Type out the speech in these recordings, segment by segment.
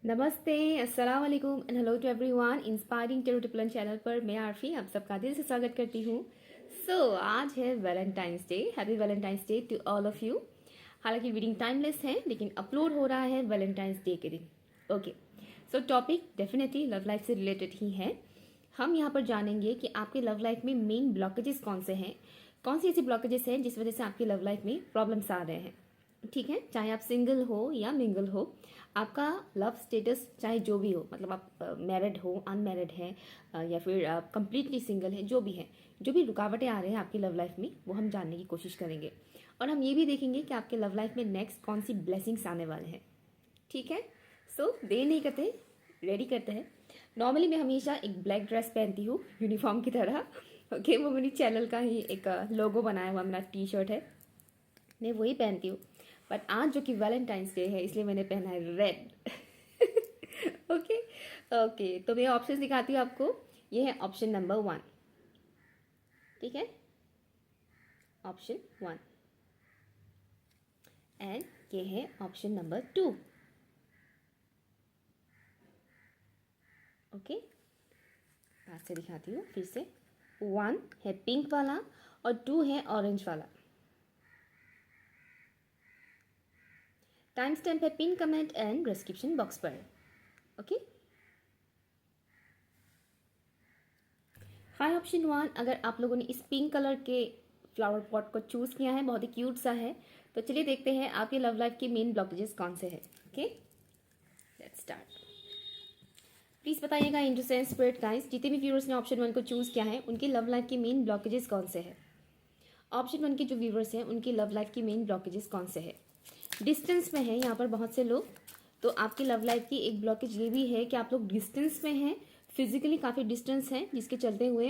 नमस्ते, अस्सलाम वालेकुम and hello to everyone. Inspiring tarot टिप्लन चैनल पर मैं आरफी आप सबका दिल से स्वागत करती हूँ। आज है Valentine's day. Happy Valentine's day to all of you. हालांकि वीडिंग टाइमलेस है लेकिन अपलोड हो रहा है वैलेंटाइंस डे के दिन। Okay, topic definitely love life से रिलेटेड ही है। हम यहाँ पर जानेंगे कि आपके लव लाइफ में मेन ब्लॉकेजेस कौन से हैं, कौन सी ऐसी ब्लॉकेजेस हैं जिस वजह से आपकी लव लाइफ में प्रॉब्लम्स आ रहे हैं। ठीक है, चाहे आप सिंगल हो या मिंगल हो, आपका लव स्टेटस चाहे जो भी हो, मतलब आप मैरिड हो, अनमैरिड है या फिर आप कंप्लीटली सिंगल है, जो भी है, जो भी रुकावटें आ रहे हैं आपकी लव लाइफ में वो हम जानने की कोशिश करेंगे। और हम ये भी देखेंगे कि आपके लव लाइफ में नेक्स्ट कौन सी ब्लेसिंग्स आने वाले हैं। ठीक है, देर नहीं करते, रेडी करते हैं। नॉर्मली मैं हमेशा एक ब्लैक ड्रेस पहनती हूँ यूनिफॉर्म की तरह। ओके, वो मेरी चैनल का ही एक लोगो बनाया हुआ मेरा टी शर्ट है, मैं वही पहनती हूँ। बट आज जो कि वैलेंटाइंस डे है इसलिए मैंने पहना है रेड। ओके ओके, तो मैं ऑप्शन दिखाती हूँ आपको। ये है ऑप्शन नंबर 1। ठीक है, ऑप्शन 1 एंड ये है ऑप्शन नंबर 2। ओके, पास से दिखाती हूँ फिर से। 1 है पिंक वाला और 2 है ऑरेंज वाला। टाइम स्टैम्प है pin comment and description box पर। ओके, हाय ऑप्शन 1, अगर आप लोगों ने इस पिंक कलर के फ्लावर पॉट को चूज़ किया है, बहुत ही क्यूट सा है, तो चलिए देखते हैं आपके लव लाइफ के मेन ब्लॉकेजेस कौन से हैं। Okay, let's start. प्लीज़ बताइएगा इन टू सेंस स्पिरिट गाइस, जितने भी व्यूअर्स ने ऑप्शन 1 को चूज़ किया है उनकी लव लाइफ के मेन ब्लॉकेजेस कौन से हैं। ऑप्शन 1 के जो व्यूअर्स हैं उनकी लव लाइफ की मेन ब्लॉकेजेस कौन से हैं। डिस्टेंस में है यहाँ पर बहुत से लोग, तो आपकी लव लाइफ की एक ब्लॉकेज ये भी है कि आप लोग डिस्टेंस में हैं, फिजिकली काफ़ी डिस्टेंस है, जिसके चलते हुए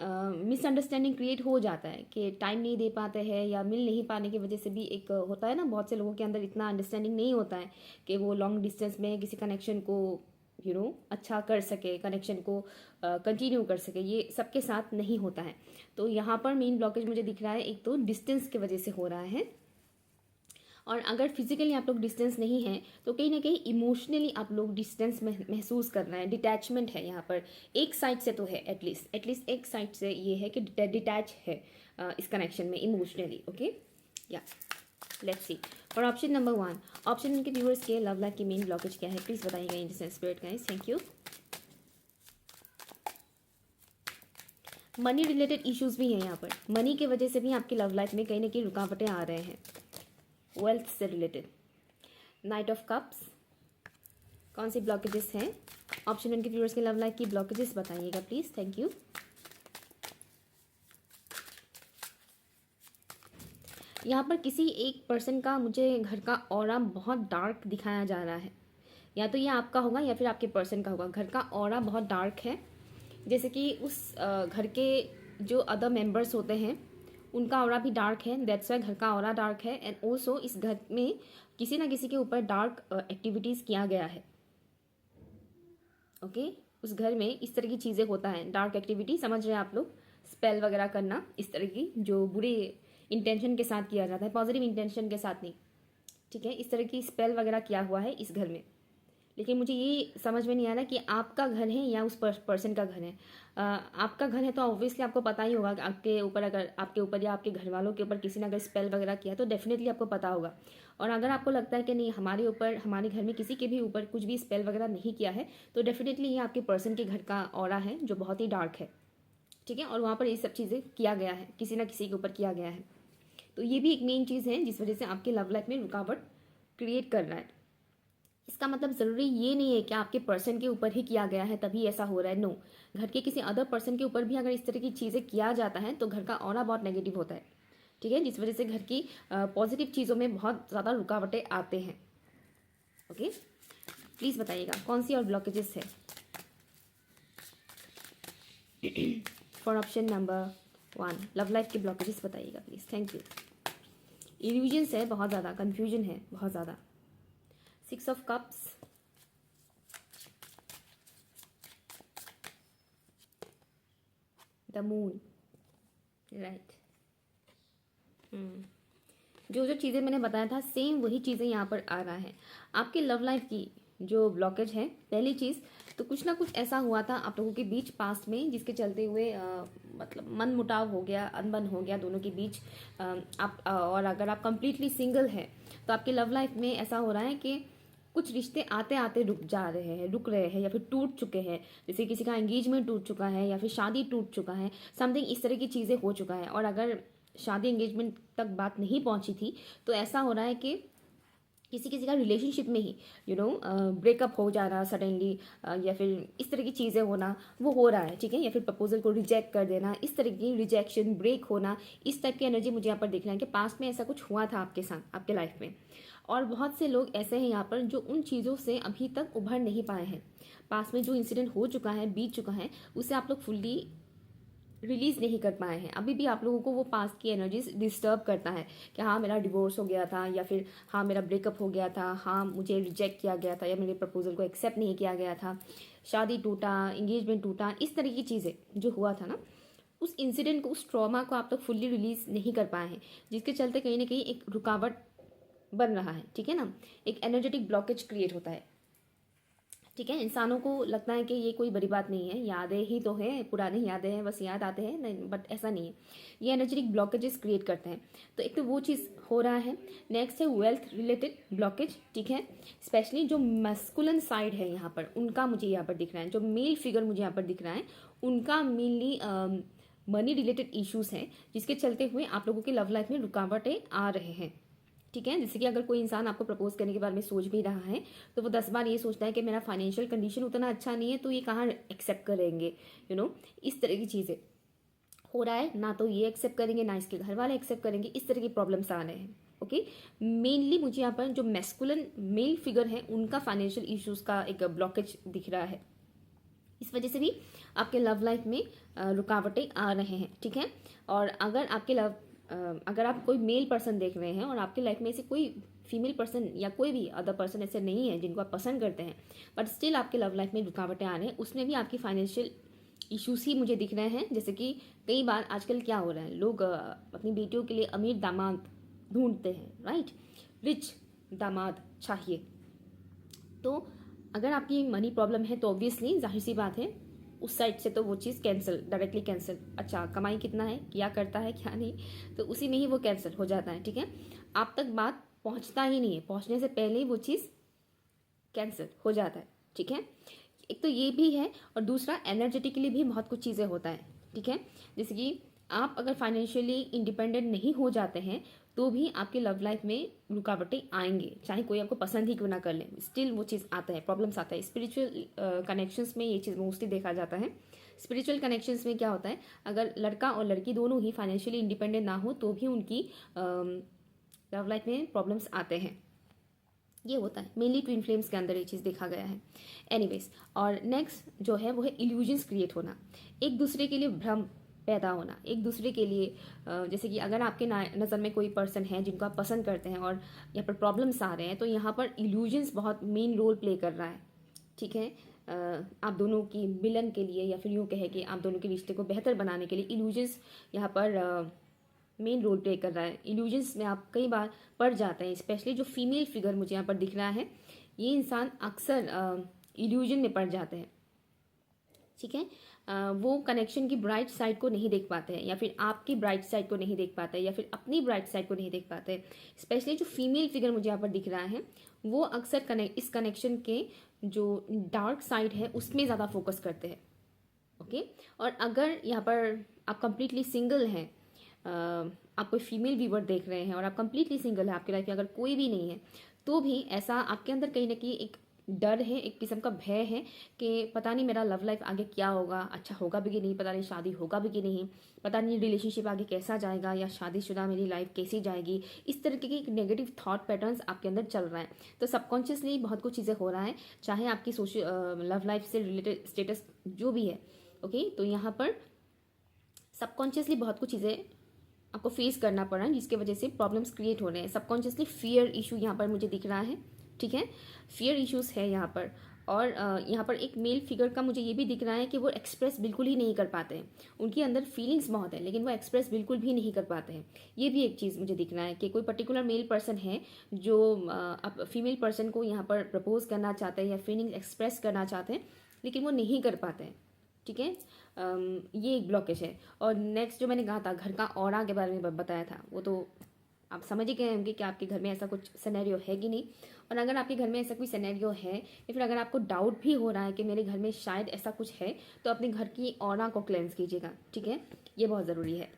मिसअंडरस्टैंडिंग क्रिएट हो जाता है कि टाइम नहीं दे पाते हैं या मिल नहीं पाने की वजह से भी एक होता है ना, बहुत से लोगों के अंदर इतना अंडरस्टैंडिंग नहीं होता है कि वो लॉन्ग डिस्टेंस में किसी कनेक्शन को अच्छा कर सके, कनेक्शन को कंटिन्यू कर सके। ये सबके साथ नहीं होता है। तो यहाँ पर मेन ब्लॉकेज मुझे दिख रहा है, एक तो डिस्टेंस की वजह से हो रहा है, और अगर फिजिकली आप लोग डिस्टेंस नहीं है तो कहीं ना कहीं इमोशनली आप लोग डिस्टेंस महसूस कर रहे हैं, डिटैचमेंट है यहाँ पर। एक साइड से तो है, एटलीस्ट एक साइड से ये है कि डिटैच है इस कनेक्शन में इमोशनली। ओके, या let's see for option number 1। Option के व्यूअर्स के लव लाइफ की मेन ब्लॉकेज क्या है, प्लीज़ बताइएगा in spirit guys. Thank you. Money related issues भी हैं यहाँ पर, मनी की वजह से भी आपकी लव लाइफ में कहीं ना कहीं रुकावटें आ रहे हैं, वेल्थ से रिलेटेड। नाइट ऑफ कप्स, कौन सी ब्लॉकेजेस हैं। ऑप्शन 1 के व्यूअर्स के लव लाइफ की ब्लॉकेजेस बताइएगा प्लीज। Thank you. यहाँ पर किसी एक पर्सन का मुझे घर का ऑरा बहुत डार्क दिखाया जा रहा है, या तो ये आपका होगा या फिर आपके पर्सन का होगा। घर का ऑरा बहुत डार्क है, जैसे कि उस घर के जो अदर मेंबर्स होते हैं उनका ऑरा भी डार्क है, दैट्स वाई घर का ऑरा डार्क है। एंड ऑल्सो इस घर में किसी ना किसी के ऊपर डार्क एक्टिविटीज़ किया गया है। ओके, उस घर में इस तरह की चीज़ें होता है, डार्क एक्टिविटी, समझ रहे हैं आप लोग, स्पेल वगैरह करना, इस तरह की जो बुरे इंटेंशन के साथ किया जाता है, पॉजिटिव इंटेंशन के साथ नहीं। ठीक है, इस तरह की स्पेल वगैरह किया हुआ है इस घर में। लेकिन मुझे ये समझ में नहीं आ रहा कि आपका घर है या उस पर्सन का घर है। आपका घर है तो ऑब्वियसली आपको पता ही होगा कि आपके ऊपर, अगर आपके ऊपर या आपके घर वालों के ऊपर किसी ने अगर स्पेल वगैरह किया तो डेफिनेटली आपको पता होगा। और अगर आपको लगता है कि नहीं, हमारे ऊपर, हमारे घर में किसी के भी ऊपर कुछ भी स्पेल वगैरह नहीं किया है, तो डेफिनेटली ये आपके पर्सन के घर का ऑरा है जो बहुत ही डार्क है। ठीक है, और वहाँ पर ये सब चीज़ें किया गया है, किसी ना किसी के ऊपर किया गया है। तो ये भी एक मेन चीज़ है जिस वजह से आपके लव लाइफ में रुकावट क्रिएट कर रहा है। इसका मतलब ज़रूरी ये नहीं है कि आपके पर्सन के ऊपर ही किया गया है तभी ऐसा हो रहा है। नो, घर के किसी अदर पर्सन के ऊपर भी अगर इस तरह की चीज़ें किया जाता है तो घर का ऑरा बहुत नेगेटिव होता है। ठीक है, जिस वजह से घर की पॉजिटिव चीज़ों में बहुत ज़्यादा रुकावटें आते हैं। ओके, प्लीज़ बताइएगा कौन सी और ब्लॉकेजेस है for option number 1। Love life के ब्लॉकेजेस बताइएगा प्लीज़। Thank you. इल्यूजन्स है बहुत ज़्यादा, कन्फ्यूजन है बहुत ज़्यादा। 6 of cups, the moon, right. जो जो चीज़ें मैंने बताया था सेम वही चीज़ें यहाँ पर आ रहा है। आपकी लव लाइफ की जो ब्लॉकेज है, पहली चीज़ तो कुछ ना कुछ ऐसा हुआ था आप लोगों के बीच पास्ट में जिसके चलते हुए मतलब मन मुटाव हो गया, अनबन हो गया दोनों के बीच। और अगर आप कंप्लीटली सिंगल हैं तो आपके लव लाइफ में ऐसा हो रहा है कि कुछ रिश्ते आते आते रुक रहे हैं या फिर टूट चुके हैं। जैसे किसी का एंगेजमेंट टूट चुका है या फिर शादी टूट चुका है, समथिंग इस तरह की चीज़ें हो चुका है। और अगर शादी एंगेजमेंट तक बात नहीं पहुंची थी तो ऐसा हो रहा है कि किसी किसी का रिलेशनशिप में ही ब्रेकअप हो जाना सडनली, या फिर इस तरह की चीज़ें होना वो हो रहा है, ठीक है। या फिर प्रपोजल को रिजेक्ट कर देना, इस तरह की रिजेक्शन, ब्रेक होना, इस टाइप की एनर्जी मुझे यहाँ पर दिख रहा है कि पास्ट में ऐसा कुछ हुआ था आपके साथ, आपके लाइफ में। और बहुत से लोग ऐसे हैं यहाँ पर जो उन चीज़ों से अभी तक उभर नहीं पाए हैं। पास्ट में जो इंसिडेंट हो चुका है, बीत चुका है, उसे आप लोग फुल्ली रिलीज नहीं कर पाए हैं। अभी भी आप लोगों को वो पास्ट की एनर्जीज डिस्टर्ब करता है कि हाँ मेरा डिवोर्स हो गया था, या फिर हाँ मेरा ब्रेकअप हो गया था, हाँ मुझे रिजेक्ट किया गया था, या मेरे प्रपोजल को एक्सेप्ट नहीं किया गया था, शादी टूटा, एंगेजमेंट टूटा, इस तरह की चीज़ें जो हुआ था ना, उस इंसिडेंट को, उस ट्रॉमा को आप लोग फुल्ली रिलीज नहीं कर पाए हैं, जिसके चलते कहीं ना कहीं एक रुकावट बन रहा है, ठीक है ना। एक एनर्जेटिक ब्लॉकेज क्रिएट होता है, ठीक है। इंसानों को लगता है कि ये कोई बड़ी बात नहीं है, यादें ही तो है, पुरानी यादें हैं, बस याद आते हैं, नहीं, बट ऐसा नहीं है। ये एनर्जेटिक ब्लॉकेजेस क्रिएट करते हैं। तो एक तो वो चीज़ हो रहा है। नेक्स्ट है वेल्थ रिलेटेड ब्लॉकेज, ठीक है। स्पेशली जो मैस्कुलिन साइड है यहाँ पर, उनका मुझे यहाँ पर दिख रहा है, जो मेल फिगर मुझे यहाँ पर दिख रहा है, उनका मेनली मनी रिलेटेड इश्यूज हैं, जिसके चलते हुए आप लोगों के लव लाइफ में रुकावटें आ रहे हैं, ठीक है। जैसे कि अगर कोई इंसान आपको प्रपोज करने के बारे में सोच भी रहा है तो वो 10 बार ये सोचता है कि मेरा फाइनेंशियल कंडीशन उतना अच्छा नहीं है तो ये कहाँ एक्सेप्ट करेंगे, इस तरह की चीज़ें हो रहा है। ना तो ये एक्सेप्ट करेंगे, ना इसके घर वाले एक्सेप्ट करेंगे, इस तरह की प्रॉब्लम्स आ रहे हैं, ओके। मेनली मुझे यहाँ पर जो मैस्कुलिन मेल फिगर है उनका फाइनेंशियल इश्यूज का एक ब्लॉकेज दिख रहा है। इस वजह से भी आपके लव लाइफ में रुकावटें आ रहे हैं, ठीक है। और अगर आप कोई मेल पर्सन देख रहे हैं और आपके लाइफ में ऐसे कोई फीमेल पर्सन या कोई भी अदर पर्सन ऐसे नहीं है जिनको आप पसंद करते हैं, बट स्टिल आपके लव लाइफ में रुकावटें आ रहे हैं, उसमें भी आपकी फाइनेंशियल इश्यूज ही मुझे दिख रहे हैं। जैसे कि कई बार आजकल क्या हो रहा है, लोग अपनी बेटियों के लिए अमीर दामाद ढूंढते हैं, राइट, रिच दामाद चाहिए। तो अगर आपकी मनी प्रॉब्लम है तो ऑब्वियसली जाहिर सी बात है उस साइड से तो वो चीज़ कैंसिल, डायरेक्टली कैंसिल। अच्छा कमाई कितना है, क्या करता है, क्या नहीं, तो उसी में ही वो कैंसिल हो जाता है, ठीक है। आप तक बात पहुंचता ही नहीं है, पहुंचने से पहले ही वो चीज़ कैंसिल हो जाता है, ठीक है। एक तो ये भी है, और दूसरा एनर्जेटिकली भी बहुत कुछ चीज़ें होता है, ठीक है। जैसे कि आप अगर फाइनेंशियली इंडिपेंडेंट नहीं हो जाते हैं तो भी आपके लव लाइफ में रुकावटें आएंगे, चाहे कोई आपको पसंद ही क्यों ना कर ले, स्टिल वो चीज़ आता है, प्रॉब्लम्स आता है। स्पिरिचुअल कनेक्शंस में ये चीज़ मोस्टली देखा जाता है। स्पिरिचुअल कनेक्शंस में क्या होता है, अगर लड़का और लड़की दोनों ही फाइनेंशियली इंडिपेंडेंट ना हो तो भी उनकी लव लाइफ में प्रॉब्लम्स आते हैं, ये होता है। मेनली ट्विन फ्लेम्स के अंदर ये चीज़ देखा गया है। एनीवेज, और नेक्स्ट जो है वो है इल्यूजन्स क्रिएट होना, एक दूसरे के लिए भ्रम पैदा होना, एक दूसरे के लिए जैसे कि अगर आपके नज़र में कोई पर्सन है जिनको आप पसंद करते हैं और यहाँ पर प्रॉब्लम्स आ रहे हैं, तो यहाँ पर इल्यूजन्स बहुत मेन रोल प्ले कर रहा है, ठीक है। आप दोनों की मिलन के लिए, या फिर यूँ कहे कि आप दोनों के रिश्ते को बेहतर बनाने के लिए इल्यूजन्स यहाँ पर मेन रोल प्ले कर रहा है। इल्यूजन्स में आप कई बार पड़ जाते हैं, स्पेशली जो फीमेल फिगर मुझे यहाँ पर दिख रहा है, ये इंसान अक्सर इल्यूजन में पड़ जाते हैं, ठीक है। वो कनेक्शन की ब्राइट साइड को नहीं देख पाते हैं, या फिर आपकी ब्राइट साइड को नहीं देख पाते हैं, या फिर अपनी ब्राइट साइड को नहीं देख पाते हैं। स्पेशली जो फीमेल फिगर मुझे यहाँ पर दिख रहा है वो अक्सर इस कनेक्शन के जो डार्क साइड है उसमें ज़्यादा फोकस करते हैं, ओके। और अगर यहाँ पर आप कंप्लीटली सिंगल हैं, आप कोई फीमेल व्यूवर देख रहे हैं और आप कंप्लीटली सिंगल है, आपकी लाइफ में अगर कोई भी नहीं है, तो भी ऐसा आपके अंदर कहीं ना कहीं एक डर है, एक किस्म का भय है कि पता नहीं मेरा लव लाइफ आगे क्या होगा, अच्छा होगा भी कि नहीं, पता नहीं शादी होगा भी कि नहीं, पता नहीं रिलेशनशिप आगे कैसा जाएगा, या शादीशुदा मेरी लाइफ कैसी जाएगी। इस तरीके के नेगेटिव थॉट पैटर्न्स आपके अंदर चल रहा है। तो सबकॉन्शियसली बहुत कुछ चीज़ें हो रहा है, चाहे आपकी लव लाइफ से रिलेटेड स्टेटस जो भी है, ओके। तो यहाँ पर सबकॉन्शियसली बहुत कुछ चीज़ें आपको फेस करना पड़ रहा है, जिसकी वजह से प्रॉब्लम्स क्रिएट हो रहे हैं। सबकॉन्शियसली फियर इशू यहाँ पर मुझे दिख रहा है, ठीक है। फियर इश्यूज है यहाँ पर, और यहाँ पर एक मेल फिगर का मुझे ये भी दिख रहा है कि वो एक्सप्रेस बिल्कुल ही नहीं कर पाते हैं। उनके अंदर फीलिंग्स बहुत है लेकिन वो एक्सप्रेस बिल्कुल भी नहीं कर पाते हैं। ये भी एक चीज़ मुझे दिख रहा है कि कोई पर्टिकुलर मेल पर्सन है जो अब फीमेल पर्सन को यहाँ पर प्रपोज करना चाहते हैं या फीलिंग्स एक्सप्रेस करना चाहते हैं लेकिन वो नहीं कर पाते हैं। ठीक है, ये एक ब्लॉकेज है। और नेक्स्ट जो मैंने कहा था घर का ऑरा के बारे में बताया था, वो तो आप समझ ही गए होंगे कि आपके घर में ऐसा कुछ सिनेरियो है कि नहीं। और अगर आपके घर में ऐसा कोई सिनेरियो है या फिर अगर आपको डाउट भी हो रहा है कि मेरे घर में शायद ऐसा कुछ है, तो अपने घर की ऑरा को क्लेंस कीजिएगा। ठीक है, ये बहुत ज़रूरी है।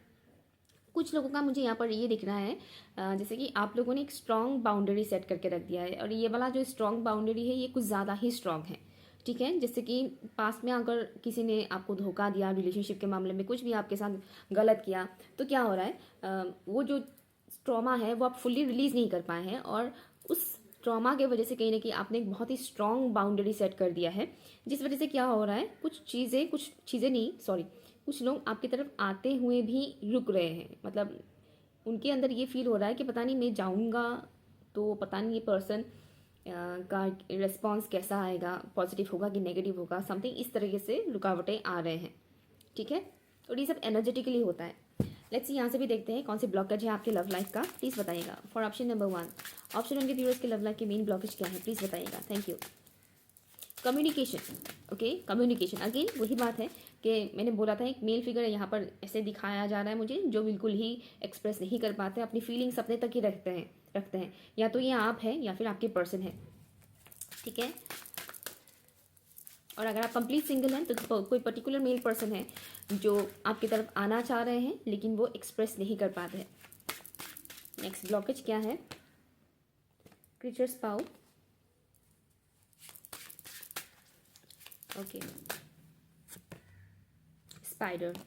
कुछ लोगों का मुझे यहाँ पर ये दिख रहा है जैसे कि आप लोगों ने एक स्ट्रॉन्ग बाउंड्री सेट करके रख दिया है और ये वाला जो स्ट्रॉन्ग बाउंड्री है ये कुछ ज़्यादा ही स्ट्रॉन्ग है। ठीक है, जैसे कि पास्ट में अगर किसी ने आपको धोखा दिया, रिलेशनशिप के मामले में कुछ भी आपके साथ गलत किया, तो क्या हो रहा है वो जो ट्रॉमा है वो आप फुल्ली रिलीज़ नहीं कर पाए हैं और उस ट्रॉमा के वजह से कहीं ना कहीं आपने एक बहुत ही स्ट्रॉन्ग बाउंड्री सेट कर दिया है, जिस वजह से क्या हो रहा है कुछ चीज़ें नहीं, सॉरी, कुछ लोग आपकी तरफ आते हुए भी रुक रहे हैं। मतलब उनके अंदर ये फील हो रहा है कि पता नहीं मैं जाऊंगा तो पता नहीं ये पर्सन का रिस्पॉन्स कैसा आएगा, पॉजिटिव होगा कि नेगेटिव होगा, समथिंग इस तरीके से रुकावटें आ रहे हैं। ठीक है, और ये सब एनर्जेटिकली होता है। लेट्स सी यहाँ से भी देखते हैं कौन सी ब्लॉकेज है आपके लव लाइफ का, प्लीज़ बताइएगा। फॉर ऑप्शन नंबर 1, ऑप्शन 1 के व्यूअर्स के लव लाइफ की मेन ब्लॉकेज क्या है, प्लीज़ बताइएगा। Thank you. Communication, okay, communication again वही बात है कि मैंने बोला था एक मेल फिगर यहाँ पर ऐसे दिखाया जा रहा है मुझे जो बिल्कुल ही एक्सप्रेस नहीं कर पाते, अपनी फीलिंग्स अपने तक ही रखते हैं। या तो ये आप है या फिर आपके पर्सन है। ठीक है, और अगर आप कंप्लीट सिंगल हैं तो कोई पर्टिकुलर मेल पर्सन है जो आपकी तरफ आना चाह रहे हैं लेकिन वो एक्सप्रेस नहीं कर पाते हैं। नेक्स्ट ब्लॉकेज क्या है, क्रीचर्स पाओ, ओके, स्पाइडर।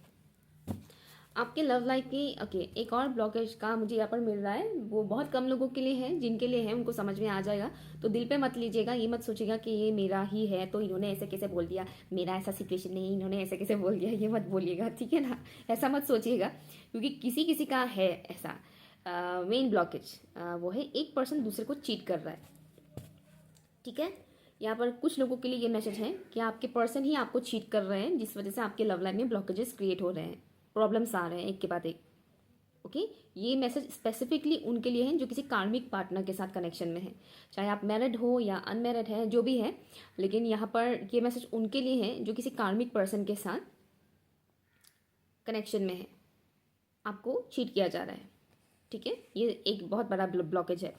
आपके लव लाइफ की ओके एक और ब्लॉकेज का मुझे यहाँ पर मिल रहा है, वो बहुत कम लोगों के लिए है, जिनके लिए है उनको समझ में आ जाएगा, तो दिल पे मत लीजिएगा, ये मत सोचिएगा कि ये मेरा ही है तो इन्होंने ऐसे कैसे बोल दिया, मेरा ऐसा सिचुएशन नहीं, इन्होंने ऐसे कैसे बोल दिया, ये मत बोलिएगा। ठीक है ना, ऐसा मत सोचिएगा, क्योंकि किसी किसी का है ऐसा मेन ब्लॉकेज, वो है एक पर्सन दूसरे को चीट कर रहा है। ठीक है, यहाँ पर कुछ लोगों के लिए ये मैसेज है कि आपके पर्सन ही आपको चीट कर रहे हैं, जिस वजह से आपके लव लाइफ में ब्लॉकेजेस क्रिएट हो रहे हैं, प्रॉब्लम्स आ रहे हैं एक के बाद एक। ओके, ये मैसेज स्पेसिफिकली उनके लिए है जो किसी कार्मिक पार्टनर के साथ कनेक्शन में है, चाहे आप मैरिड हो या अनमैरिड है, जो भी है, लेकिन यहाँ पर ये मैसेज उनके लिए है जो किसी कार्मिक पर्सन के साथ कनेक्शन में है, आपको चीट किया जा रहा है। ठीक है, ये एक बहुत बड़ा ब्लॉकेज है।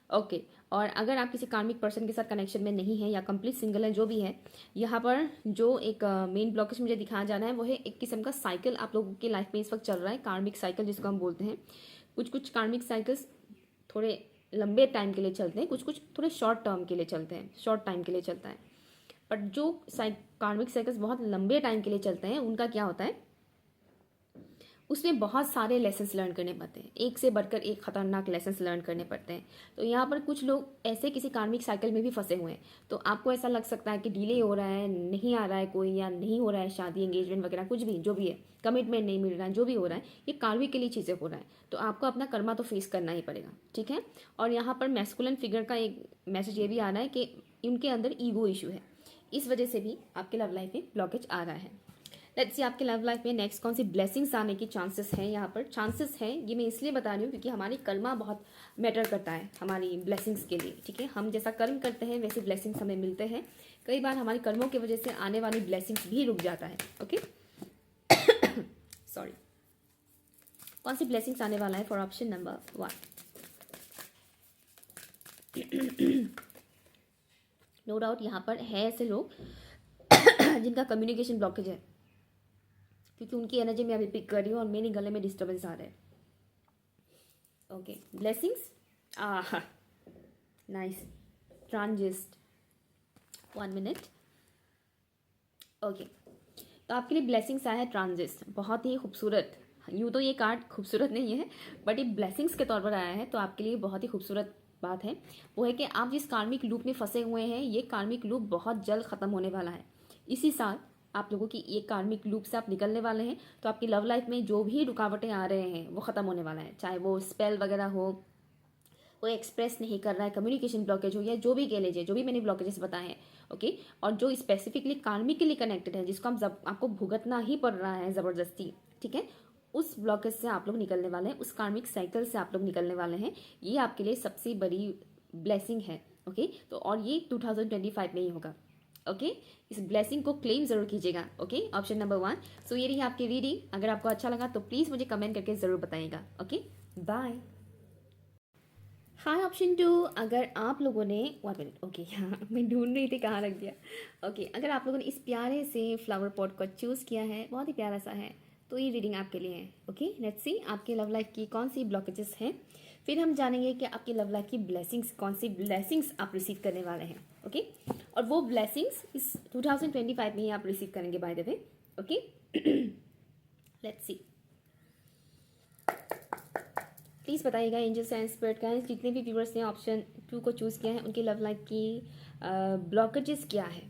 ओके, और अगर आप किसी कार्मिक पर्सन के साथ कनेक्शन में नहीं है या कंप्लीट सिंगल है, जो भी है, यहाँ पर जो एक मेन ब्लॉकेज मुझे दिखाया जा रहा है वो है एक किस्म का साइकिल आप लोगों की लाइफ में इस वक्त चल रहा है, कार्मिक साइकिल जिसको हम बोलते हैं। कुछ कार्मिक साइकिल्स थोड़े लंबे टाइम के लिए चलते हैं, कुछ थोड़े शॉर्ट टर्म के लिए चलते हैं, शॉर्ट टाइम के लिए चलता है। बट जो कार्मिक साइकिल्स बहुत लंबे टाइम के लिए चलते हैं उनका क्या होता है, उसमें बहुत सारे लेसन्स लर्न करने पड़ते हैं, एक से बढ़कर एक खतरनाक लेसन्स लर्न करने पड़ते हैं। तो यहाँ पर कुछ लोग ऐसे किसी कार्मिक साइकिल में भी फंसे हुए हैं, तो आपको ऐसा लग सकता है कि डिले हो रहा है, नहीं आ रहा है कोई, या नहीं हो रहा है शादी, एंगेजमेंट वगैरह, कुछ भी जो भी है, कमिटमेंट नहीं मिल रहा है, जो भी हो रहा है, ये कार्मिक के लिए चीज़ें हो रहा है, तो आपको अपना कर्मा तो फेस करना ही पड़ेगा। ठीक है, और यहाँ पर मैस्कुलिन फिगर का एक मैसेज ये भी आ रहा है कि उनके अंदर ईगो इशू है, इस वजह से भी आपके लव लाइफ में ब्लॉकेज आ रहा है। लेट्स सी आपके लव लाइफ में नेक्स्ट कौन सी ब्लेसिंग्स आने की चांसेस हैं। यहाँ पर चांसेस हैं, ये मैं इसलिए बता रही हूँ क्योंकि हमारी कर्मा बहुत मैटर करता है हमारी ब्लेसिंग्स के लिए। ठीक है, हम जैसा कर्म करते हैं वैसे ब्लेसिंग्स हमें मिलते हैं, कई बार हमारे कर्मों की वजह से आने वाली ब्लेसिंग्स भी रुक जाता है। ओके सॉरी, कौन सी ब्लेसिंग्स आने वाला है for option number 1। No doubt यहाँ पर है ऐसे लोग जिनका कम्युनिकेशन ब्लॉकेज है, क्योंकि उनकी एनर्जी मैं अभी पिक कर रही हूँ और मेरे गले में डिस्टर्बेंस आ रहा है। ओके, ब्लेसिंग्स, नाइस, ट्रांजिस्ट, 1 मिनट। ओके, तो आपके लिए ब्लेसिंग्स आया है ट्रांजिस्ट, बहुत ही खूबसूरत। यूँ तो ये कार्ड खूबसूरत नहीं है, बट ये ब्लेसिंग्स के तौर पर आया है, तो आपके लिए बहुत ही खूबसूरत बात है वो है कि आप जिस कार्मिक लूप में फंसे हुए हैं, ये कार्मिक लूप बहुत जल्द ख़त्म होने वाला है। इसी साल आप लोगों की ये कार्मिक लूप से आप निकलने वाले हैं, तो आपकी लव लाइफ में जो भी रुकावटें आ रहे हैं वो ख़त्म होने वाला है, चाहे वो स्पेल वगैरह हो, कोई एक्सप्रेस नहीं कर रहा है, कम्युनिकेशन ब्लॉकेज हो या जो भी कह लीजिए, जो भी मैंने ब्लॉकेजेस बताए हैं, ओके। और जो स्पेसिफिकली कार्मिकली कनेक्टेड है, जिसको आपको भुगतना ही पड़ रहा है ज़बरदस्ती, ठीक है, उस ब्लॉकेज से आप लोग निकलने वाले हैं, उस कार्मिक साइकिल से आप लोग निकलने वाले हैं। ये आपके लिए सबसे बड़ी ब्लेसिंग है, ओके। तो और ये 2025 में ही होगा, ओके। इस ब्लेसिंग को क्लेम जरूर कीजिएगा, ओके। Option number 1। सो ये रही आपकी रीडिंग। अगर आपको अच्छा लगा तो प्लीज़ मुझे कमेंट करके ज़रूर बताइएगा, ओके। बाय। हाय ऑप्शन 2। अगर आप लोगों ने 1 मिनट, ओके, हाँ मैं ढूंढ रही थी कहाँ रख दिया, ओके। अगर आप लोगों ने इस प्यारे से फ्लावर पॉट को चूज़ किया है, बहुत ही प्यारा सा है, तो ये रीडिंग आपके लिए है, ओके। लेट्स सी आपके लव लाइफ की कौन सी ब्लॉकेजेस हैं, फिर हम जानेंगे कि आपकी लव लाइफ की ब्लेसिंग्स, कौन सी ब्लेसिंग्स आप रिसीव करने वाले हैं, ओके। और वो ब्लेसिंग्स इस 2025 में ही आप रिसीव करेंगे, by the way, okay. Let's see, please बताइएगा एंजल्स एंड स्पिरिट गाइड्स, जितने भी व्यूअर्स ने ऑप्शन 2 को चूज़ किया है, उनकी लव लाइफ की ब्लॉकेजेस क्या है,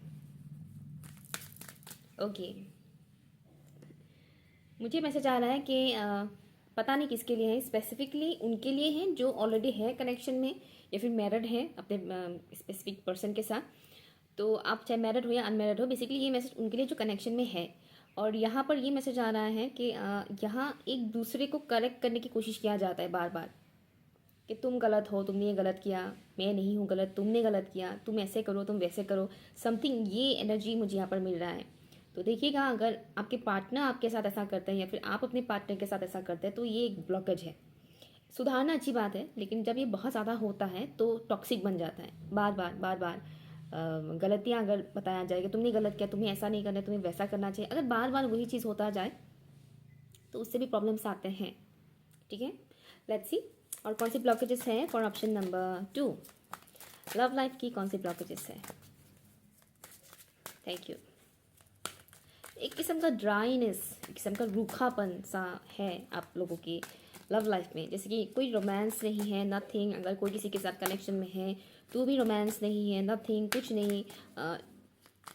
ओके। मुझे मैसेज आ रहा है कि पता नहीं किसके लिए है, स्पेसिफिकली उनके लिए है जो ऑलरेडी है कनेक्शन में या फिर मैरिड है अपने स्पेसिफिक पर्सन के साथ। तो आप चाहे मैरिड हो या अनमैरिड हो, बेसिकली ये मैसेज उनके लिए जो कनेक्शन में है। और यहाँ पर ये मैसेज आ रहा है कि यहाँ एक दूसरे को करेक्ट करने की कोशिश किया जाता है बार बार, कि तुम गलत हो, तुमने ये गलत किया, मैं नहीं हूँ गलत, तुमने गलत किया, तुम ऐसे करो, तुम वैसे करो, समथिंग, ये एनर्जी मुझे यहाँ पर मिल रहा है। तो देखिएगा, अगर आपके पार्टनर आपके साथ ऐसा करते हैं या फिर आप अपने पार्टनर के साथ ऐसा करते हैं, तो ये एक ब्लॉकेज है। सुधारना अच्छी बात है, लेकिन जब ये बहुत ज़्यादा होता है तो टॉक्सिक बन जाता है। बार बार बार बार गलतियाँ अगर बताया जाए कि तुमने गलत किया, तुम्हें ऐसा नहीं करना है, तुम्हें वैसा करना चाहिए, अगर बार बार वही चीज़ होता जाए तो उससे भी प्रॉब्लम्स आते हैं, ठीक है। लेट्स सी, और कौन सी ब्लॉकेजेस हैं for option number 2। Love life की कौन सी ब्लॉकेजेस है? Thank you. एक किस्म का ड्राइनेस, एक किस्म का रूखापन सा है आप लोगों की लव लाइफ में, जैसे कि कोई रोमांस नहीं है, नथिंग। अगर कोई किसी के साथ कनेक्शन में है तो भी रोमांस नहीं है, नथिंग, कुछ नहीं।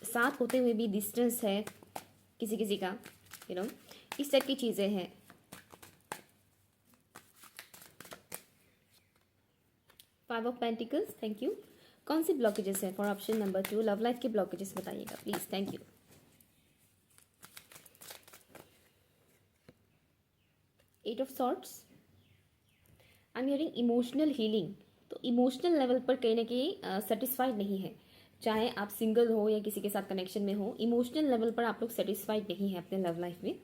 साथ होते हुए भी डिस्टेंस है किसी किसी का, यू नो, इस टाइप की चीज़ें हैं। Five of pentacles, thank you. कौन सी ब्लॉकेजेस है for option number 2? Love life के ब्लॉकेजेस बताइएगा please, thank you. Eight of swords, I am hearing emotional healing. तो इमोशनल लेवल पर कहीं ना कहीं सेटिस्फाइड नहीं है, चाहे आप सिंगल हो या किसी के साथ कनेक्शन में हो, इमोशनल लेवल पर आप लोग सेटिस्फाइड नहीं है अपने लव लाइफ में।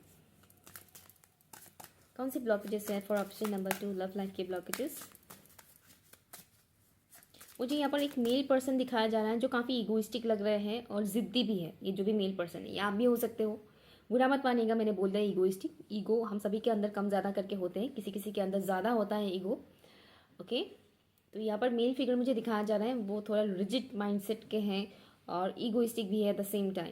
कौन सी ब्लॉकेजेस है for option number 2? Love life के ब्लॉकेजेस। मुझे यहाँ पर एक मेल पर्सन दिखाया जा रहा है जो काफ़ी ईगोइस्टिक लग रहे हैं और ज़िद्दी भी है। ये जो भी मेल पर्सन है, ये आप भी हो सकते हो, बुरा मत मानिएगा मैंने बोल दिया ईगोइस्टिक। ईगो हम सभी के अंदर कम ज़्यादा करके होते हैं, किसी किसी के अंदर ज़्यादा होता है ईगो, ओके। तो यहाँ पर मेल फिगर मुझे दिखाया जा रहा है, वो थोड़ा रिजिड माइंडसेट के हैं और ईगोइस्टिक भी है एट द सेम टाइम।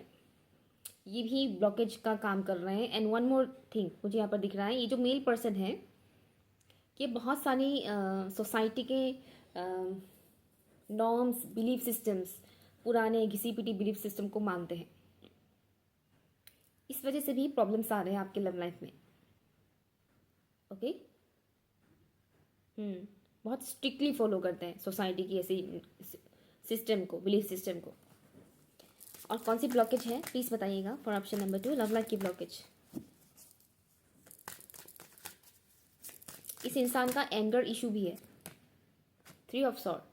ये भी ब्लॉकेज का काम कर रहे हैं। एंड वन मोर थिंग मुझे यहाँ पर दिख रहा है, ये जो मेल पर्सन है ये बहुत सारी सोसाइटी के नॉर्म्स, बिलीफ सिस्टम्स, पुराने घिसी पिटी बिलीफ सिस्टम को मानते हैं। इस वजह से भी प्रॉब्लम्स आ रहे हैं आपके लव लाइफ में, ओके। बहुत स्ट्रिक्टली फॉलो करते हैं सोसाइटी की ऐसी सिस्टम को, बिलीफ सिस्टम को। और कौन सी ब्लॉकेज है प्लीज़ बताइएगा for option number 2, love life की ब्लॉकेज। इस इंसान का एंगर इशू भी है। 3 ऑफ सॉर्ट्स।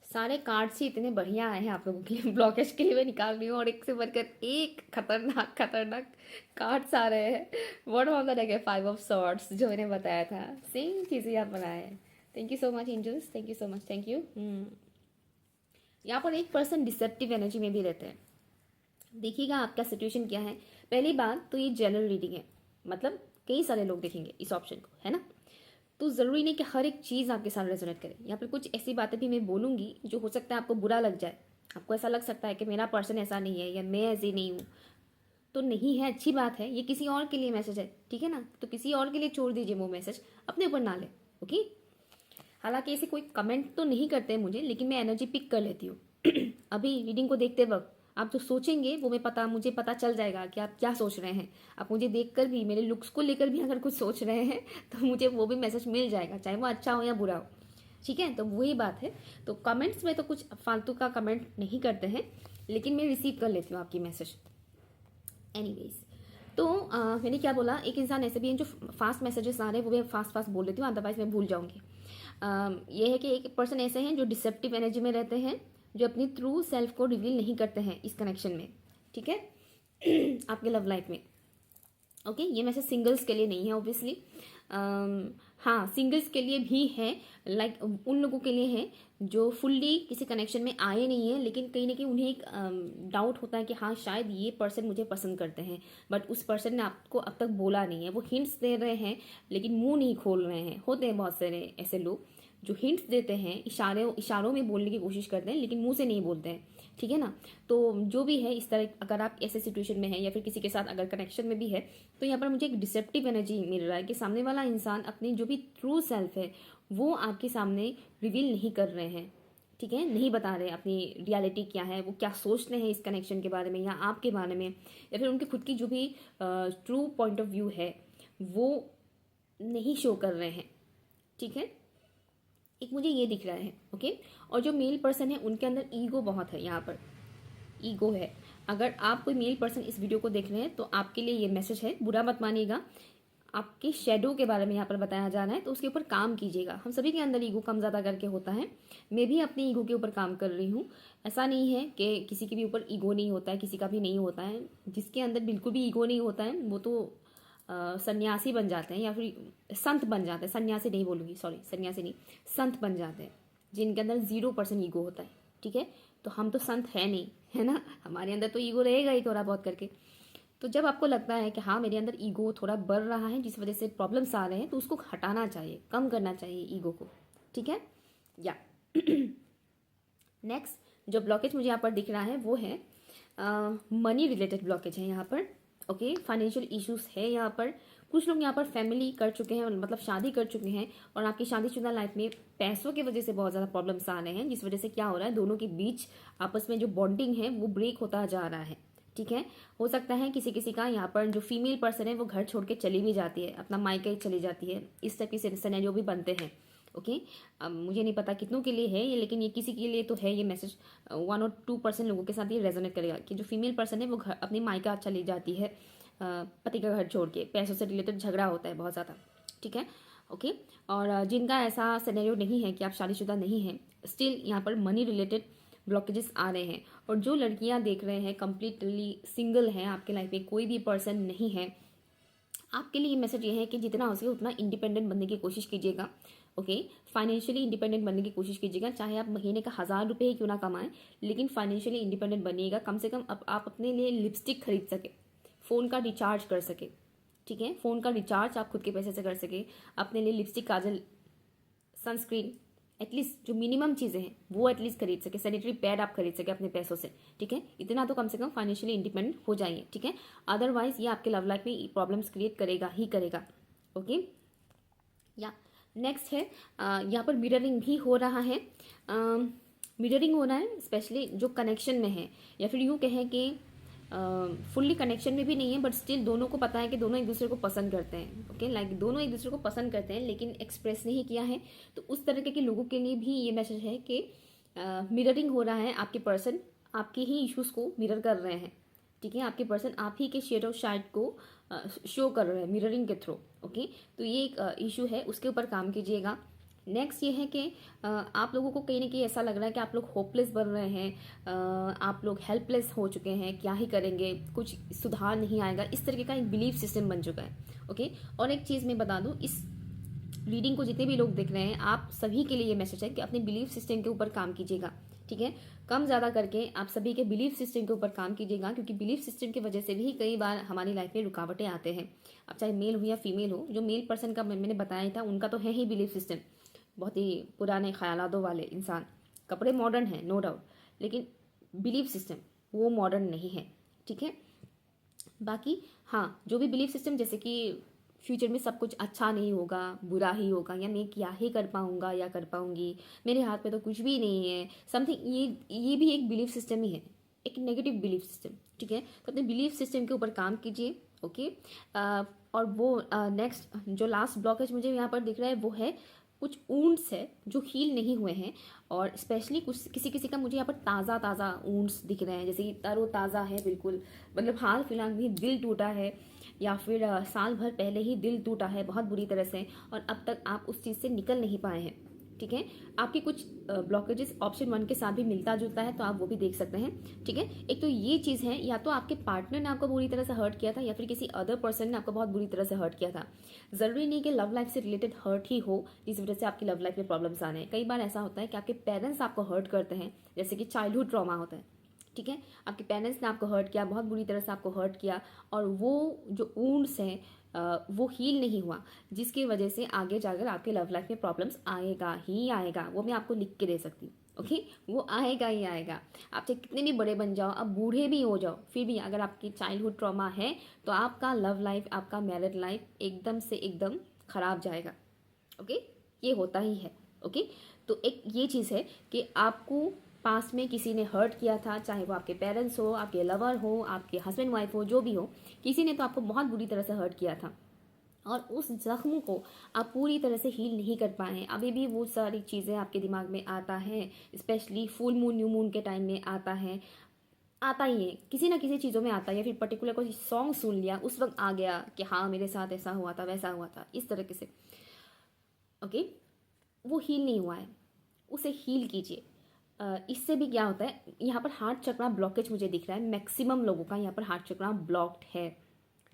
सारे कार्ड्स ही इतने बढ़िया आए हैं आप लोगों के लिए, ब्लॉकेज के लिए मैं निकाल रही हूँ और एक से बढ़कर एक खतरनाक खतरनाक कार्ड्स आ रहे हैं। वर्ड ऑफ द डे है 5 ऑफ सॉर्ट्स, जो मैंने बताया था सेम चीज़ें आप बनाए हैं। Thank you so much angels, thank you so much, thank you. यहाँ पर एक पर्सन डिसेप्टिव एनर्जी में भी रहते हैं। देखिएगा आपका सिचुएशन क्या है। पहली बात तो ये जनरल रीडिंग है, मतलब कई सारे लोग देखेंगे इस ऑप्शन को, है ना। तो ज़रूरी नहीं कि हर एक चीज़ आपके साथ रेजोनेट करे। यहाँ पर कुछ ऐसी बातें भी मैं बोलूँगी जो हो सकता है आपको बुरा लग जाए, आपको ऐसा लग सकता है कि मेरा पर्सन ऐसा नहीं है या मैं ऐसी नहीं हूँ। तो नहीं है, अच्छी बात है, ये किसी और के लिए मैसेज है, ठीक है ना। तो किसी और के लिए छोड़ दीजिए वो मैसेज, अपने ऊपर ना ले, ओके। हालांकि ऐसे कोई कमेंट तो नहीं करते मुझे, लेकिन मैं एनर्जी पिक कर लेती हूँ। अभी रीडिंग को देखते वक्त आप जो सोचेंगे वो मुझे पता चल जाएगा कि आप क्या सोच रहे हैं। आप मुझे देखकर भी, मेरे लुक्स को लेकर भी अगर कुछ सोच रहे हैं तो मुझे वो भी मैसेज मिल जाएगा, चाहे वो अच्छा हो या बुरा हो। ठीक है, तो वही बात है। तो कमेंट्स में तो कुछ फालतू का कमेंट नहीं करते हैं, लेकिन मैं रिसीव कर लेती हूँ आपकी मैसेज। एनीवेज, तो मैंने क्या बोला, एक इंसान ऐसे भी हैं जो फास्ट मैसेजेस आ रहे हैं वो भी फास्ट फास्ट बोल देती हूँ, अदरवाइज मैं भूल जाऊँगी। ये है कि एक पर्सन ऐसे हैं जो डिसेप्टिव एनर्जी में रहते हैं, जो अपनी ट्रू सेल्फ को रिवील नहीं करते हैं इस कनेक्शन में। ठीक है आपके लव लाइफ में। ओके, ये मैसेज सिंगल्स के लिए नहीं है ऑब्वियसली। हाँ, सिंगल्स के लिए भी है, लाइक उन लोगों के लिए है जो फुल्ली किसी कनेक्शन में आए नहीं है, लेकिन कहीं ना कहीं उन्हें एक डाउट होता है कि हाँ शायद ये पर्सन मुझे पसंद करते हैं, बट उस पर्सन ने आपको अब तक बोला नहीं है। वो हिंट्स दे रहे हैं लेकिन मुंह नहीं खोल रहे हैं। होते हैं बहुत सारे ऐसे लोग जो हिंट्स देते हैं, इशारों में बोलने की कोशिश करते हैं लेकिन मुंह से नहीं बोलते हैं। ठीक है ना। तो जो भी है इस तरह, अगर आप ऐसे सिचुएशन में हैं या फिर किसी के साथ अगर कनेक्शन में भी है, तो यहाँ पर मुझे एक डिसेप्टिव एनर्जी मिल रहा है कि सामने वाला इंसान अपनी जो भी ट्रू सेल्फ है वो आपके सामने रिवील नहीं कर रहे हैं। ठीक है, नहीं बता रहे अपनी रियलिटी क्या है, वो क्या सोचते हैं इस कनेक्शन के बारे में या आपके बारे में, या फिर उनकी खुद की जो भी ट्रू पॉइंट ऑफ व्यू है वो नहीं शो कर रहे हैं। ठीक है, एक मुझे ये दिख रहा है। ओके, और जो मेल पर्सन है उनके अंदर ईगो बहुत है, यहाँ पर ईगो है। अगर आप कोई मेल पर्सन इस वीडियो को देख रहे हैं तो आपके लिए ये मैसेज है, बुरा मत मानिएगा। आपके शेडो के बारे में यहाँ पर बताया जा रहा है, तो उसके ऊपर काम कीजिएगा। हम सभी के अंदर ईगो कम ज़्यादा करके होता है। मैं भी अपने ईगो के ऊपर काम कर रही हूँ। ऐसा नहीं है कि किसी के भी ऊपर ईगो नहीं होता है, किसी का भी नहीं होता है। जिसके अंदर बिल्कुल भी ईगो नहीं होता है वो तो सन्यासी बन जाते हैं या फिर संत बन जाते हैं। सन्यासी नहीं बोलूँगी, सॉरी, सन्यासी नहीं, संत बन जाते हैं जिनके अंदर 0% ईगो होता है। ठीक है, तो हम तो संत है नहीं, है ना। हमारे अंदर तो ईगो रहेगा ही थोड़ा बहुत करके। तो जब आपको लगता है कि हाँ मेरे अंदर ईगो थोड़ा बढ़ रहा है जिस वजह से प्रॉब्लम्स आ रहे हैं, तो उसको हटाना चाहिए, कम करना चाहिए ईगो को। ठीक है, या नेक्स्ट जो ब्लॉकेज मुझे यहाँ पर दिख रहा है वो है मनी रिलेटेड ब्लॉकेज है यहाँ पर। ओके, फाइनेंशियल इश्यूज है यहाँ पर। कुछ लोग यहाँ पर फैमिली कर चुके हैं, मतलब शादी कर चुके हैं, और आपकी शादीशुदा लाइफ में पैसों की वजह से बहुत ज़्यादा प्रॉब्लम्स आ रहे हैं, जिस वजह से क्या हो रहा है, दोनों के बीच आपस में जो बॉन्डिंग है वो ब्रेक होता जा रहा है। ठीक है, हो सकता है किसी किसी का यहाँ पर जो फीमेल पर्सन है वो घर छोड़ के चली भी जाती है, अपना मायके चली जाती है। इस टाइप के सिनेरियो भी बनते हैं। ओके, अब मुझे नहीं पता कितनों के लिए है ये, लेकिन ये किसी के लिए तो है ये मैसेज। 1 और 2% लोगों के साथ ये रेजोनेट करेगा कि जो फीमेल पर्सन है वो घर अपनी मायका चली जाती है, पति का घर छोड़ के। पैसों से रिलेटेड झगड़ा होता है बहुत ज़्यादा। ठीक है, ओके। और जिनका ऐसा सिनेरियो नहीं है कि आप शादीशुदा नहीं हैं, स्टिल यहाँ पर मनी रिलेटेड ब्लॉकेजेस आ रहे हैं। और जो लड़कियां देख रहे हैं कंप्लीटली सिंगल हैं, आपके लाइफ में कोई भी पर्सन नहीं है, आपके लिए मैसेज ये है कि जितना हो सके उतना इंडिपेंडेंट बनने की कोशिश कीजिएगा। ओके, फाइनेंशियली इंडिपेंडेंट बनने की कोशिश कीजिएगा। चाहे आप महीने का 1000 रुपये ही क्यों ना कमाएं, लेकिन फाइनेंशियली इंडिपेंडेंट बनिएगा। कम से कम आप अपने लिए लिपस्टिक खरीद सके, फ़ोन का रिचार्ज कर सके। ठीक है, फ़ोन का रिचार्ज आप खुद के पैसे से कर सके, अपने लिए लिपस्टिक, काजल, सनस्क्रीन, एटलीस्ट जो मिनिमम चीज़ें हैं वो एटलीस्ट खरीद सके। सैनिटरी पैड आप खरीद सके अपने पैसों से। ठीक है, इतना तो कम से कम फाइनेंशियली इंडिपेंडेंट हो जाइए। ठीक है, अदरवाइज ये आपके लव लाइफ में प्रॉब्लम्स क्रिएट करेगा ही करेगा। ओके, या नेक्स्ट है यहाँ पर मिररिंग भी हो रहा है। मिररिंग हो रहा है स्पेशली जो कनेक्शन में है, या फिर यूँ कहें कि फुल्ली कनेक्शन में भी नहीं है, बट स्टिल दोनों को पता है कि दोनों एक दूसरे को पसंद करते हैं। ओके, लाइक दोनों एक दूसरे को पसंद करते हैं लेकिन एक्सप्रेस नहीं किया है। तो उस तरीके के लोगों के लिए भी ये मैसेज है कि मिररिंग हो रहा है। आपके पर्सन आपके ही इश्यूज को मिरर कर रहे हैं। ठीक है, आपके पर्सन आप ही के शेड और शाइड को शो कर रहे हैं मिररिंग के थ्रू। ओके, तो ये एक इशू है, उसके ऊपर काम कीजिएगा। नेक्स्ट ये है कि आप लोगों को कहीं ना कहीं ऐसा लग रहा है कि आप लोग होपलेस बन रहे हैं, आप लोग हेल्पलेस हो चुके हैं, क्या ही करेंगे, कुछ सुधार नहीं आएगा, इस तरीके का एक बिलीफ सिस्टम बन चुका है। ओके, और एक चीज़ मैं बता दूं, इस रीडिंग को जितने भी लोग देख रहे हैं, आप सभी के लिए ये मैसेज है कि अपने बिलीफ सिस्टम के ऊपर काम कीजिएगा। ठीक है, कम ज़्यादा करके आप सभी के बिलीफ सिस्टम के ऊपर काम कीजिएगा, क्योंकि बिलीफ सिस्टम की वजह से भी कई बार हमारी लाइफ में रुकावटें आते हैं। अब चाहे मेल हो या फीमेल हो, जो मेल पर्सन का मैंने बताया था उनका तो है ही बिलीफ सिस्टम, बहुत ही पुराने ख्यालातों वाले इंसान। कपड़े मॉडर्न हैं नो डाउट, लेकिन बिलीफ सिस्टम वो मॉडर्न नहीं है। ठीक है, बाकी हाँ, जो भी बिलीफ सिस्टम जैसे कि फ्यूचर में सब कुछ अच्छा नहीं होगा, बुरा ही होगा, या मैं क्या ही कर पाऊंगा या कर पाऊंगी, मेरे हाथ में तो कुछ भी नहीं है, समथिंग, ये भी एक बिलीफ सिस्टम ही है। एक नेगेटिव बिलीफ सिस्टम, ठीक है। तो अपने बिलीफ सिस्टम के ऊपर काम कीजिए, ओके। और वो नेक्स्ट जो लास्ट ब्लॉकेज मुझे यहाँ पर दिख रहा है वो है कुछ ऊंड्स है जो हील नहीं हुए हैं, और स्पेशली कुछ किसी किसी का मुझे यहाँ पर ताज़ा ताज़ा ऊंड्स दिख रहे हैं, जैसे कि तरोताज़ा है बिल्कुल, मतलब हाल फिलहाल में दिल टूटा है, या फिर साल भर पहले ही दिल टूटा है बहुत बुरी तरह से, और अब तक आप उस चीज़ से निकल नहीं पाए हैं, ठीक है। आपकी कुछ ब्लॉकेजेस ऑप्शन 1 के साथ भी मिलता जुलता है, तो आप वो भी देख सकते हैं, ठीक है। एक तो ये चीज़ है, या तो आपके पार्टनर ने आपको बुरी तरह से हर्ट किया था, या फिर किसी अदर पर्सन ने आपको बहुत बुरी तरह से हर्ट किया था। ज़रूरी नहीं कि लव लाइफ से रिलेटेड हर्ट ही हो जिस वजह से आपकी लव लाइफ में प्रॉब्लम्स आ रहे हैं। कई बार ऐसा होता है कि आपके पेरेंट्स आपको हर्ट करते हैं, जैसे कि चाइल्डहुड ट्रॉमा होता है, ठीक है। आपके पेरेंट्स ने आपको हर्ट किया, बहुत बुरी तरह से आपको हर्ट किया, और वो जो वुंड्स हैं वो हील नहीं हुआ, जिसकी वजह से आगे जाकर आपके लव लाइफ में प्रॉब्लम्स आएगा ही आएगा। वो मैं आपको लिख के दे सकती हूँ, ओके। वो आएगा ही आएगा, आप चाहे कितने भी बड़े बन जाओ, आप बूढ़े भी हो जाओ, फिर भी अगर आपकी चाइल्डहुड ट्रॉमा है तो आपका लव लाइफ, आपका मैरिड लाइफ एकदम से एकदम खराब जाएगा, ओके। ये होता ही है, ओके। तो एक ये चीज़ है कि आपको पास्ट में किसी ने हर्ट किया था, चाहे वो आपके पेरेंट्स हो, आपके लवर हो, आपके हस्बैंड वाइफ हो, जो भी हो, किसी ने तो आपको बहुत बुरी तरह से हर्ट किया था, और उस जख्म को आप पूरी तरह से हील नहीं कर पाए हैं। अभी भी वो सारी चीज़ें आपके दिमाग में आता है, specially full moon new moon के टाइम में आता है, आता ही है, किसी ना किसी चीज़ों में आता है, या फिर पर्टिकुलर कोई सॉन्ग सुन लिया उस वक्त आ गया कि हाँ मेरे साथ ऐसा हुआ था, वैसा हुआ था, इस तरीके से, ओके। वो हील नहीं हुआ है, उसे हील कीजिए। इससे भी क्या होता है, यहाँ पर हार्ट चक्रा ब्लॉकेज मुझे दिख रहा है, मैक्सिमम लोगों का यहाँ पर हार्ट चक्रा ब्लॉक्ड है,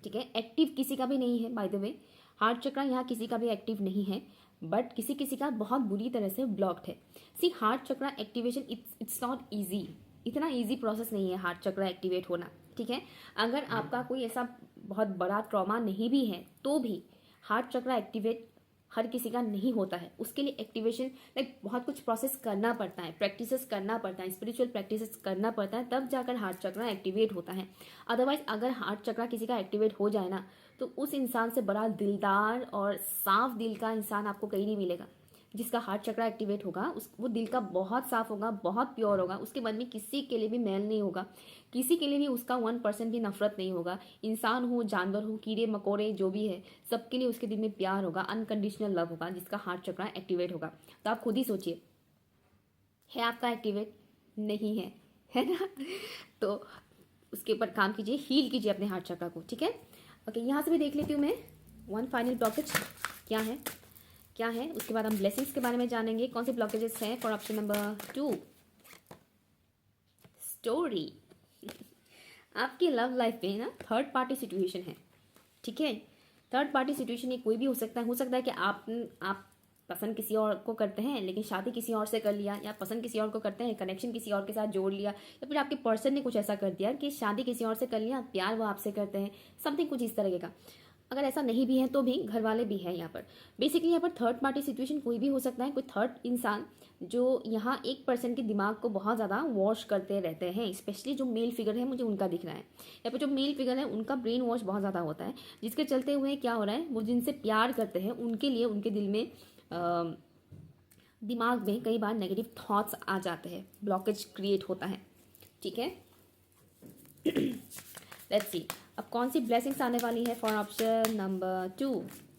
ठीक है। एक्टिव किसी का भी नहीं है, बाय द वे हार्ट चक्रा यहाँ किसी का भी एक्टिव नहीं है, बट किसी किसी का बहुत बुरी तरह से ब्लॉक्ड है। See heart chakra activation it's not easy, इतना ईजी प्रोसेस नहीं है हार्ट चक्रा एक्टिवेट होना, ठीक है। अगर आपका कोई ऐसा बहुत बड़ा ट्रॉमा नहीं भी है तो भी हार्ट चक्रा एक्टिवेट हर किसी का नहीं होता है। उसके लिए एक्टिवेशन लाइक बहुत कुछ प्रोसेस करना पड़ता है, प्रैक्टिसेस करना पड़ता है, स्पिरिचुअल प्रैक्टिसेस करना पड़ता है, तब जाकर हार्ट चक्रा एक्टिवेट होता है। अदरवाइज अगर हार्ट चक्रा किसी का एक्टिवेट हो जाए ना, तो उस इंसान से बड़ा दिलदार और साफ दिल का इंसान आपको कहीं नहीं मिलेगा। जिसका हार्ट चक्रा एक्टिवेट होगा वो दिल का बहुत साफ होगा, बहुत प्योर होगा, उसके मन में किसी के लिए भी मैल नहीं होगा, किसी के लिए भी उसका 1% भी नफरत नहीं होगा। इंसान हो, जानवर हो, कीड़े मकोड़े जो भी है, सबके लिए उसके दिल में प्यार होगा, अनकंडीशनल लव होगा, जिसका हार्ट चक्रा एक्टिवेट होगा। तो आप खुद ही सोचिए, है आपका एक्टिवेट? नहीं है, है ना। तो उसके ऊपर काम कीजिए, हील कीजिए अपने हार्ट चक्रा को, ठीक है। ओके, यहाँ से भी देख लेती हूँ मैं वन फाइनल ब्लॉकेज क्या है, क्या है। उसके बाद हम ब्लेसिंग्स के बारे में जानेंगे, कौन से ब्लॉकेजेस हैं फॉर ऑप्शन नंबर 2 स्टोरी। आपकी लव लाइफ में ना थर्ड पार्टी सिचुएशन है, ठीक है। थर्ड पार्टी सिचुएशन ये कोई भी हो सकता है कि आप पसंद किसी और को करते हैं लेकिन शादी किसी और से कर लिया, या पसंद किसी और को करते हैं कनेक्शन किसी और के साथ जोड़ लिया, या फिर आपके पर्सन ने कुछ ऐसा कर दिया कि शादी किसी और से कर लिया, प्यार वो आपसे करते हैं, समथिंग कुछ इस तरह का। अगर ऐसा नहीं भी है तो भी घर वाले भी हैं यहाँ पर। बेसिकली यहाँ पर थर्ड पार्टी सिचुएशन कोई भी हो सकता है, कोई थर्ड इंसान जो यहाँ एक पर्सन के दिमाग को बहुत ज़्यादा वॉश करते रहते हैं, स्पेशली जो मेल फिगर है मुझे उनका दिख रहा है यहाँ पर। जो मेल फिगर है उनका ब्रेन वॉश बहुत ज़्यादा होता है, जिसके चलते हुए क्या हो रहा है, वो जिनसे प्यार करते हैं उनके लिए उनके दिल में दिमाग में कई बार नेगेटिव थॉट्स आ जाते हैं, ब्लॉकेज क्रिएट होता है, ठीक है। लेट्स सी अब कौन सी ब्लेसिंग्स आने वाली है for option number 2।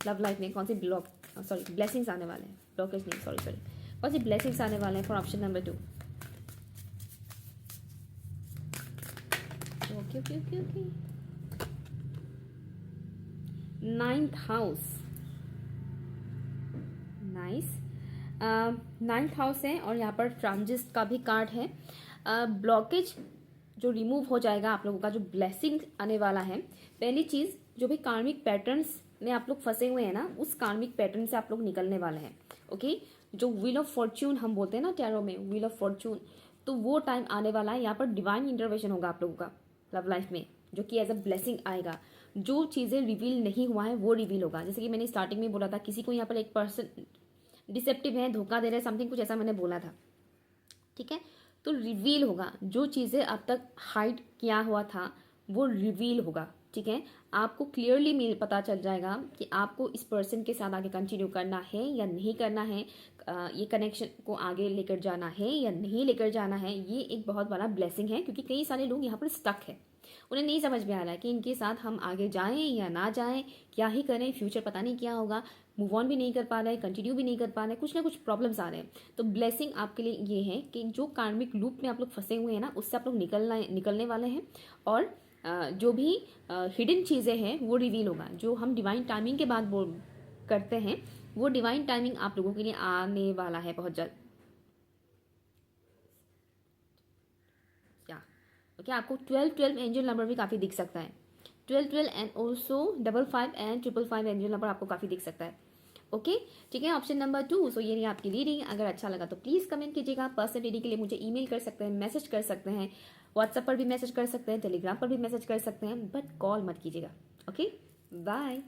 Love life में कौन सी ब्लेसिंग्स आने वाले हैं, ब्लॉकेज नहीं, सॉरी कौन सी ब्लेसिंग्स आने वाले हैं for option number 2। Okay okay okay okay, 9th house, nice. 9th house है और यहाँ पर ट्रांजिट का भी कार्ड है। ब्लॉकेज जो रिमूव हो जाएगा, आप लोगों का जो ब्लेसिंग आने वाला है, पहली चीज़ जो भी कार्मिक पैटर्न्स में आप लोग फंसे हुए हैं ना, उस कार्मिक पैटर्न से आप लोग निकलने वाले हैं, ओके। जो व्हील ऑफ फॉर्च्यून हम बोलते हैं ना टैरो में, व्हील ऑफ फॉर्च्यून, तो वो टाइम आने वाला है। यहाँ पर डिवाइन इंटरवेंशन होगा आप लोगों का लव लाइफ में, जो कि एज अ ब्लेसिंग आएगा। जो चीज़ें रिवील नहीं हुआ है वो रिवील होगा। जैसे कि मैंने स्टार्टिंग में बोला था, किसी को यहाँ पर एक पर्सन डिसेप्टिव है, धोखा दे रहे हैं, समथिंग कुछ ऐसा मैंने बोला था, ठीक है। तो रिवील होगा, जो चीज़ें अब तक हाइड किया हुआ था वो रिवील होगा, ठीक है। आपको क्लियरली मेल पता चल जाएगा कि आपको इस पर्सन के साथ आगे कंटिन्यू करना है या नहीं करना है, ये कनेक्शन को आगे लेकर जाना है या नहीं लेकर जाना है। ये एक बहुत बड़ा ब्लेसिंग है, क्योंकि कई सारे लोग यहाँ पर स्टक है, उन्हें नहीं समझ में आ रहा है कि इनके साथ हम आगे जाएं या ना जाएं, क्या ही करें, फ्यूचर पता नहीं क्या होगा, मूव ऑन भी नहीं कर पा रहे, कंटिन्यू भी नहीं कर पा रहे, कुछ ना कुछ प्रॉब्लम्स आ रहे हैं। तो ब्लेसिंग आपके लिए ये है कि जो कार्मिक लूप में आप लोग फंसे हुए हैं ना, उससे आप लोग निकलने वाले हैं, और जो भी हिडन चीज़ें हैं वो रिवील होगा। जो हम डिवाइन टाइमिंग के बाद वो करते हैं, वो डिवाइन टाइमिंग आप लोगों के लिए आने वाला है बहुत जल्द। ओके, आपको 12 एंजल नंबर भी काफ़ी दिख सकता है। 12 and also 55 and 555 angel number आपको काफ़ी दिख सकता है। ओके, ठीक है, ऑप्शन नंबर 2। सो ये रही आपकी रीडिंग। अगर अच्छा लगा तो प्लीज़ कमेंट कीजिएगा। पर्सनल रीडिंग के लिए मुझे ईमेल कर सकते हैं, मैसेज कर सकते हैं, व्हाट्सएप पर भी मैसेज कर सकते हैं, टेलीग्राम पर भी मैसेज कर सकते हैं, बट कॉल मत कीजिएगा। Okay, bye.